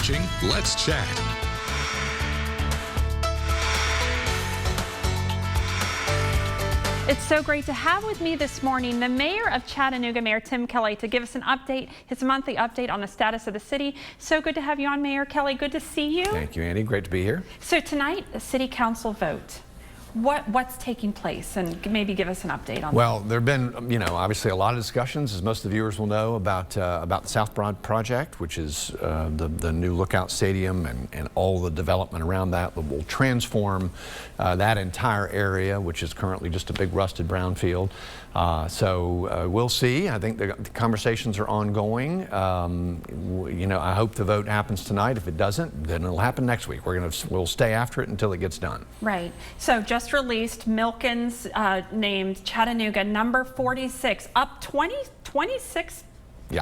watching Let's Chat. It's so great to have with me this morning the mayor of Chattanooga, Mayor Tim Kelly, to give us an update, his monthly update on the status of the city. So good to have you on, Mayor Kelly. Good to see you. Thank you, Andy. Great to be here. So tonight, a city council vote. What's taking place, and maybe give us an update on Well, there have been, obviously a lot of discussions, as most of the viewers will know, about the South Broad project, which is the new Lookout Stadium and all the development around that will transform that entire area, which is currently just a big rusted brownfield. So we'll see. I think the conversations are ongoing. I hope the vote happens tonight. If it doesn't, then it'll happen next week. We'll stay after it until it gets done. Right. So just released, Milken's named Chattanooga number 46, up 26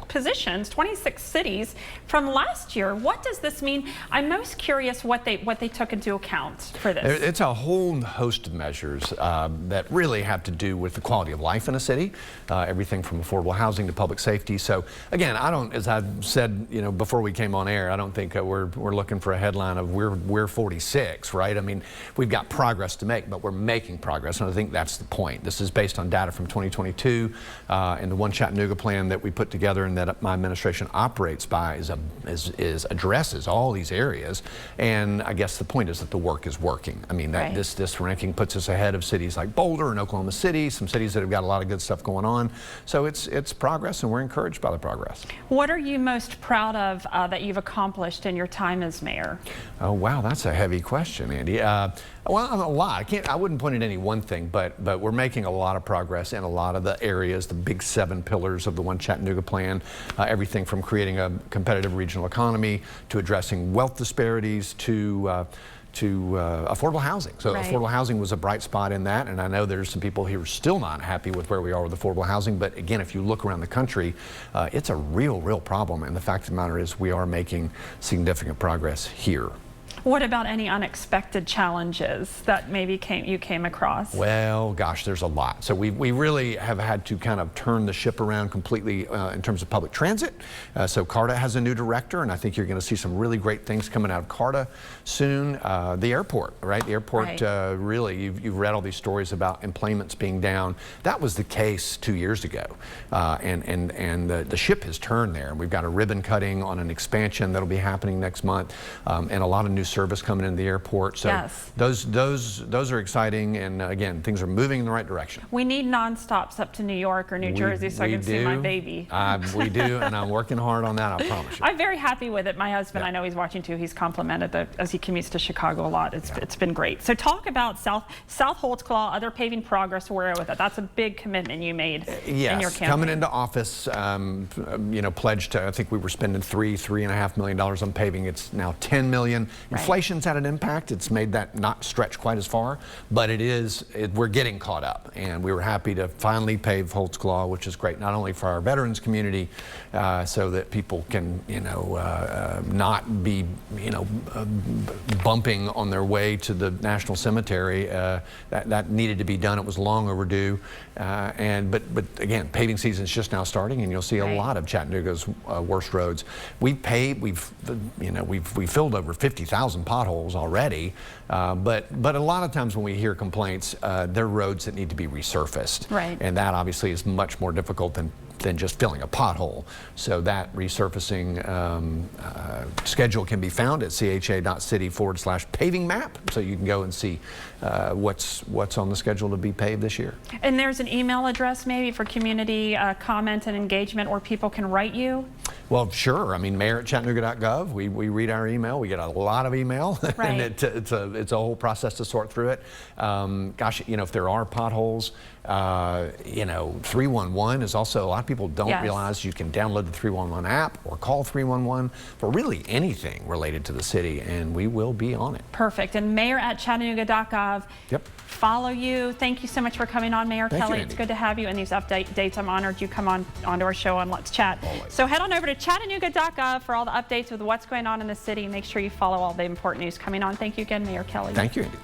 positions, 26 cities from last year. What does this mean? I'm most curious what they took into account for this. It's a whole host of measures that really have to do with the quality of life in a city, everything from affordable housing to public safety. So again, as I said, before we came on air, I don't think we're looking for a headline of we're 46, right? I mean, we've got progress to make, but we're making progress, and I think that's the point. This is based on data from 2022 and the One Chattanooga plan that we put together and that my administration operates by addresses all these areas. And I guess the point is that the work is working. I mean, this ranking puts us ahead of cities like Boulder and Oklahoma City, some cities that have got a lot of good stuff going on. So it's progress, and we're encouraged by the progress. What are you most proud of that you've accomplished in your time as mayor? Oh wow, that's a heavy question, Andy. Well, a lot. I wouldn't point at any one thing, but we're making a lot of progress in a lot of the areas, the big 7 pillars of the One Chattanooga plan. Everything from creating a competitive regional economy to addressing wealth disparities to affordable housing. So affordable housing was a bright spot in that, and I know there's some people here still not happy with where we are with affordable housing, but again, if you look around the country, it's a real problem, and the fact of the matter is we are making significant progress here. What about any unexpected challenges that maybe you came across? Well, gosh, there's a lot. So we really have had to kind of turn the ship around completely in terms of public transit. So CARTA has a new director, and I think you're going to see some really great things coming out of CARTA soon. The airport, right? The airport, really, you've read all these stories about employments being down. That was the case 2 years ago, and the ship has turned there. And we've got a ribbon cutting on an expansion that'll be happening next month, and a lot of new service coming into the airport. So those are exciting, and again, things are moving in the right direction. We need non-stops up to New York or New Jersey so I can see my baby. We do, and I'm working hard on that, I promise you. I'm very happy with it. My husband, I know he's watching too, he's complimented that as he commutes to Chicago a lot. It's been great. So talk about South Holtzclaw, other paving progress, where with it. That's a big commitment you made in your campaign. Coming into office, pledged to, I think we were spending $3.5 million on paving. It's now $10 million. Inflation's had an impact. It's made that not stretch quite as far, but we're getting caught up, and we were happy to finally pave Holtzclaw, which is great not only for our veterans community, so that people can not be bumping on their way to the National Cemetery. That needed to be done. It was long overdue, but again, paving season is just now starting, and you'll see a lot of Chattanooga's worst roads. We've filled over 50,000 potholes already, but a lot of times when we hear complaints, they're roads that need to be resurfaced, and that obviously is much more difficult than just filling a pothole. So that resurfacing schedule can be found at cha.city/paving map, so you can go and see what's on the schedule to be paved this year. And there's an email address maybe for community comment and engagement where people can write you? Well, sure. I mean, mayor@chattanooga.gov. We read our email. We get a lot of email, and it's a whole process to sort through it. Gosh, if there are potholes, 311 is also, a lot of people don't realize you can download the 311 app or call 311 for really anything related to the city, and we will be on it. Perfect. And mayor@chattanooga.gov. Follow you. Thank you so much for coming on, Mayor Kelly. It's good to have you in these updates. I'm honored you come onto our show on Let's Chat. Always. So head on over to chattanooga.gov for all the updates with what's going on in the city. Make sure you follow all the important news coming on. Thank you again, Mayor Kelly. Thank you, Andy.